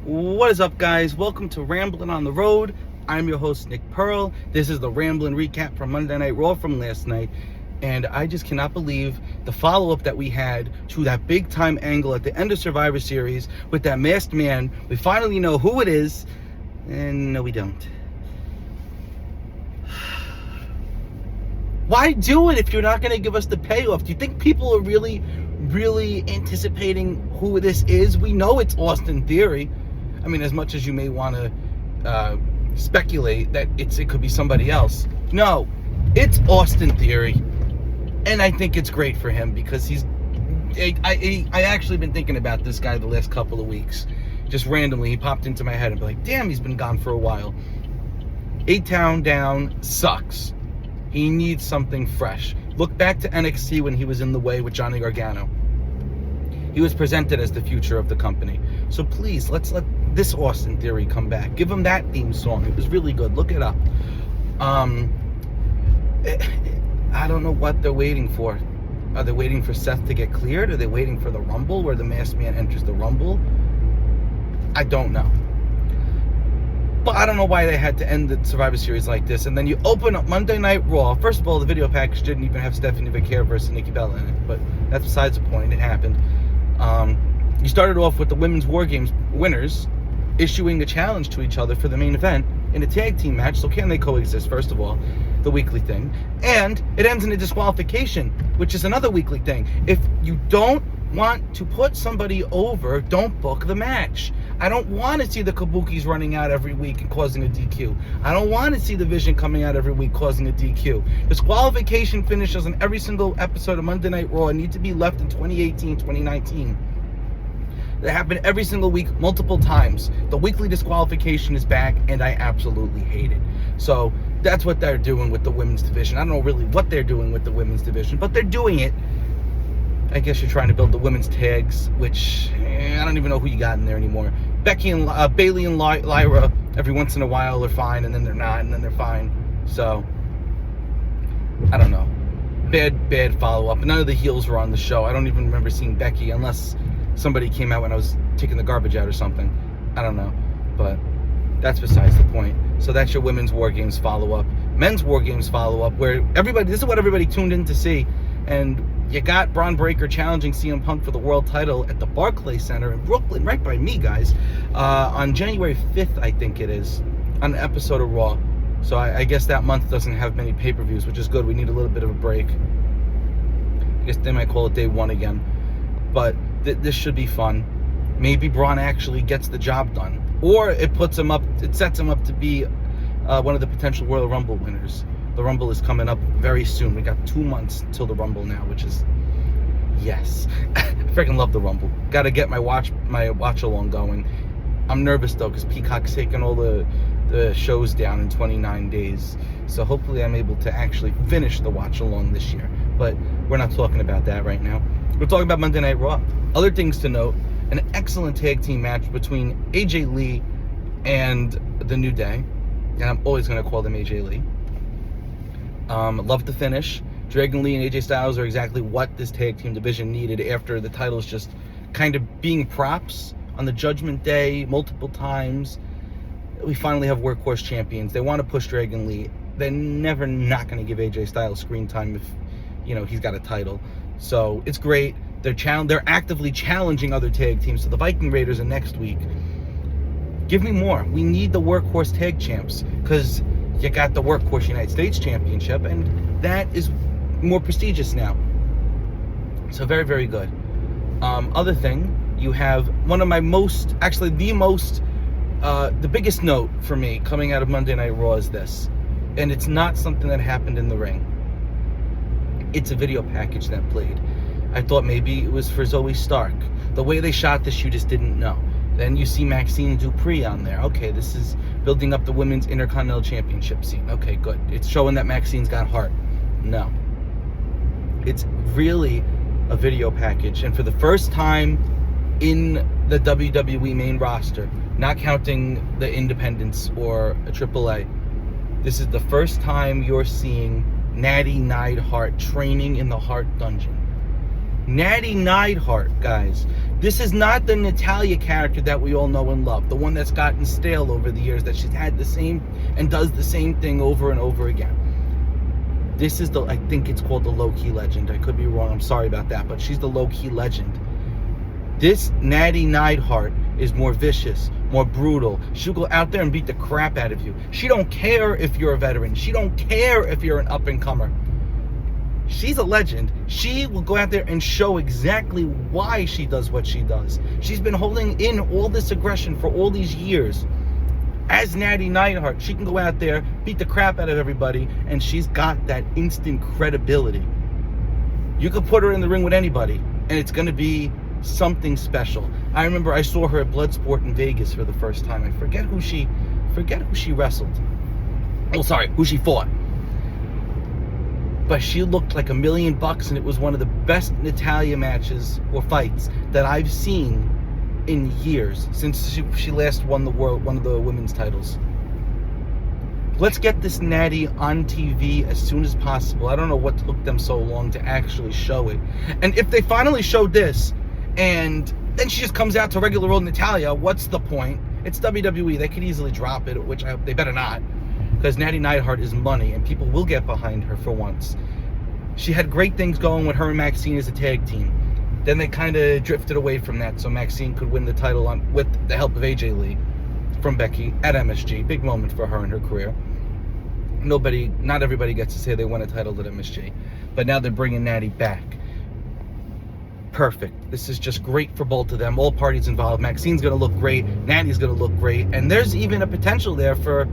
What is up, guys? Welcome to Rambling on the Road. I'm your host, Nick Pearl. This is the Rambling recap from Monday Night Raw from last night. And I just cannot believe the follow-up that we had to that big-time angle at the end of Survivor Series with that masked man. We finally know who it is, and no, we don't. Why do it if you're not going to give us the payoff? Do you think people are really anticipating who this is? We know it's Austin Theory. I mean, as much as you may want to speculate that it could be somebody else. No, it's Austin Theory. And I think it's great for him because I actually been thinking about this guy the last couple of weeks. Just randomly, he popped into my head and be like, damn, he's been gone for a while. A-Town down sucks. He needs something fresh. Look back to NXT when he was in the way with Johnny Gargano. He was presented as the future of the company. So please, let's let this Austin Theory come back. Give him that theme song. It was really good. Look it up. I don't know what they're waiting for. Are they waiting for Seth to get cleared? Are they waiting for the Rumble where the masked man enters the Rumble? I don't know. But I don't know why they had to end the Survivor Series like this. And then you open up Monday Night Raw. First of all, the video package didn't even have Stephanie Vaquer versus Nikki Bella in it. But that's besides the point. It happened. You started off with the Women's WARGAMES winners issuing a challenge to each other for the main event in a tag team match. So can they coexist, first of all? The weekly thing. And it ends in a disqualification, which is another weekly thing. If you don't want to put somebody over, don't book the match. I don't want to see the Kabukis running out every week and causing a DQ. I don't want to see the Vision coming out every week causing a DQ. Disqualification finishes on every single episode of Monday Night Raw need to be left in 2018, 2019. They happen every single week, multiple times. The weekly disqualification is back, and I absolutely hate it. So that's what they're doing with the women's division. I don't know really what they're doing with the women's division, but they're doing it. I guess you're trying to build the women's tags, which I don't even know who you got in there anymore. Becky and Bailey and Lyra, every once in a while are fine, and then they're not, and then they're fine. So I don't know. Bad follow-up. None of the heels were on the show. I don't even remember seeing Becky unless somebody came out when I was taking the garbage out or something. I don't know. But that's besides the point. So that's your Women's War Games follow-up. Men's War Games follow-up, where this is what everybody tuned in to see. And you got Braun Breaker challenging CM Punk for the world title at the Barclays Center in Brooklyn, right by me, guys, on January 5th, I think it is, on an episode of Raw. So I guess that month doesn't have many pay-per-views, which is good. We need a little bit of a break. I guess they might call it day one again. But this should be fun. Maybe Braun actually gets the job done. Or it sets him up to be one of the potential Royal Rumble winners. The Rumble is coming up very soon. We got 2 months till the Rumble now, which is, yes. I freaking love the Rumble. Got to get my watch along going. I'm nervous though because Peacock's taking all the shows down in 29 days. So hopefully I'm able to actually finish the watch along this year. But we're not talking about that right now. We're talking about Monday Night Raw. Other things to note: an excellent tag team match between AJ Lee and The New Day. And I'm always going to call them AJ Lee. Love the finish. Dragon Lee and AJ Styles are exactly what this tag team division needed after the titles just kind of being props on the Judgment Day multiple times. We finally have workhorse champions. They want to push Dragon Lee. They're never not going to give AJ Styles screen time if, he's got a title. So it's great. They're actively challenging other tag teams. So the Viking Raiders are next week. Give me more. We need the workhorse tag champs because you got the Workhorse United States Championship, and that is more prestigious now. So very, very good. Other thing, you have one of my the biggest note for me coming out of Monday Night Raw is this, and it's not something that happened in the ring. It's a video package that played. I thought maybe it was for Zoe Stark. The way they shot this, you just didn't know. Then you see Maxine Dupree on there. Okay, this is building up the Women's Intercontinental Championship scene. Okay, good. It's showing that Maxine's got heart. No. It's really a video package. And for the first time in the WWE main roster, not counting the independents or a AAA, this is the first time you're seeing Nattie Neidhart training in the Heart Dungeon. Nattie Neidhart, guys. This is not the Natalya character that we all know and love, the one that's gotten stale over the years, that she's had the same and does the same thing over and over again. This is I think it's called the low-key legend. I could be wrong, I'm sorry about that, but she's the low-key legend. This Nattie Neidhart is more vicious, more brutal. She'll go out there and beat the crap out of you. She don't care if you're a veteran. She don't care if you're an up-and-comer. She's a legend. She will go out there and show exactly why she does what she does. She's been holding in all this aggression for all these years. As Nattie Neidhart, she can go out there, beat the crap out of everybody, and she's got that instant credibility. You could put her in the ring with anybody, and it's going to be something special. I remember I saw her at Bloodsport in Vegas for the first time. I forget who she wrestled. Oh, sorry, who she fought. But she looked like $1 million, and it was one of the best Natalya matches or fights that I've seen in years, since she last won one of the women's titles. Let's get this Nattie on TV as soon as possible. I don't know what took them so long to actually show it. And if they finally showed this, and then she just comes out to regular old Natalya, what's the point? It's WWE. They could easily drop it, which they better not, because Nattie Neidhart is money, and people will get behind her for once. She had great things going with her and Maxine as a tag team. Then they kind of drifted away from that, so Maxine could win the title with the help of AJ Lee from Becky at MSG. Big moment for her in her career. Not everybody gets to say they won a title at MSG, but now they're bringing Nattie back. Perfect. This is just great for both of them. All parties involved. Maxine's going to look great. Nattie's going to look great. And there's even a potential there for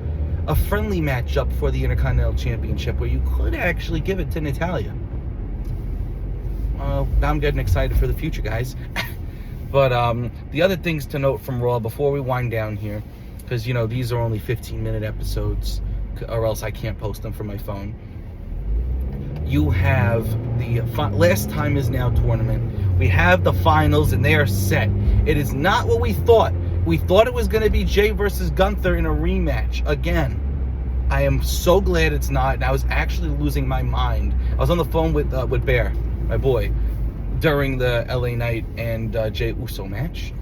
a friendly matchup for the Intercontinental Championship where you could actually give it to Natalya. Now I'm getting excited for the future, guys. But the other things to note from Raw before we wind down here, because, you know, these are only 15-minute episodes, or else I can't post them from my phone. You have the Last Time Is Now tournament. We have the finals, and they are set. It is not what we thought. We thought it was going to be Jay versus Gunther in a rematch again. I am so glad it's not, and I was actually losing my mind. I was on the phone with Bear, my boy, during the LA Knight and Jey Uso match.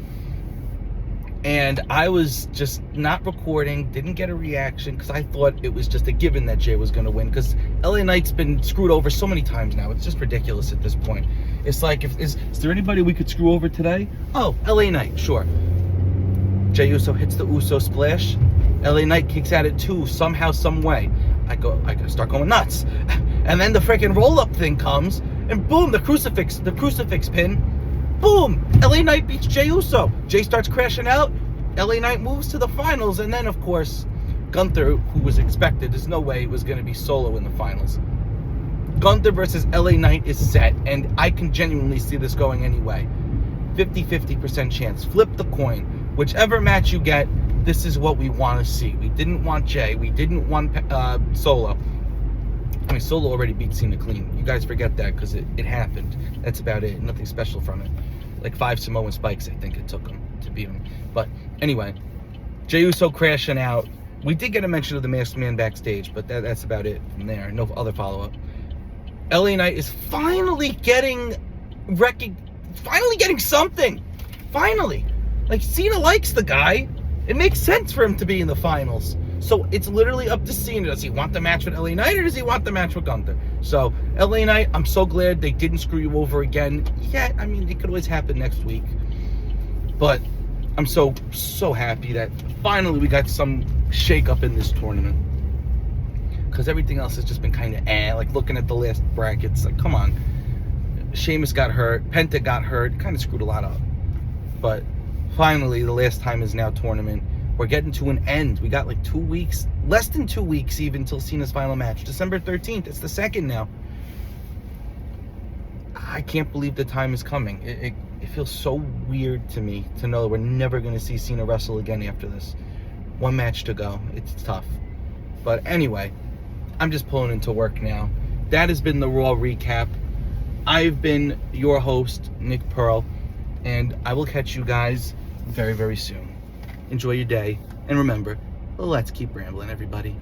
And I was just not recording, didn't get a reaction, because I thought it was just a given that Jay was going to win, because LA Knight's been screwed over so many times now. It's just ridiculous at this point. It's like, is there anybody we could screw over today? Oh, LA Knight, sure. Jey Uso hits the Uso splash. LA Knight kicks at it too, somehow, some way. I start going nuts. And then the freaking roll-up thing comes, and boom, the crucifix pin. Boom! LA Knight beats Jey Uso. Jay starts crashing out. LA Knight moves to the finals. And then, of course, Gunther, who was expected, there's no way it was going to be solo in the finals. Gunther versus LA Knight is set. And I can genuinely see this going anyway. 50-50% chance. Flip the coin. Whichever match you get, this is what we want to see. We didn't want Jay. We didn't want Solo. I mean, Solo already beat Cena clean. You guys forget that because it happened. That's about it. Nothing special from it. Like 5 Samoan spikes, I think it took him to beat him. But anyway, Jey Uso crashing out. We did get a mention of the Masked Man backstage, but that's about it from there. No other follow-up. LA Knight is finally getting something. Finally. Like, Cena likes the guy. It makes sense for him to be in the finals. So it's literally up to Cena. Does he want the match with LA Knight, or does he want the match with Gunther? So LA Knight, I'm so glad they didn't screw you over again. Yeah, I mean, it could always happen next week. But I'm so happy that finally we got some shake-up in this tournament. Because everything else has just been kind of like looking at the last brackets, like, come on. Sheamus got hurt. Penta got hurt. Kind of screwed a lot up. But finally, the Last Time Is Now tournament. We're getting to an end. We got like 2 weeks, less than 2 weeks even, till Cena's final match. December 13th. It's the 2nd now. I can't believe the time is coming. It feels so weird to me to know that we're never going to see Cena wrestle again after this. 1 match to go. It's tough. But anyway, I'm just pulling into work now. That has been the Raw recap. I've been your host, Nick Pearl, and I will catch you guys very, very soon. Enjoy your day, and remember, let's keep rambling, everybody.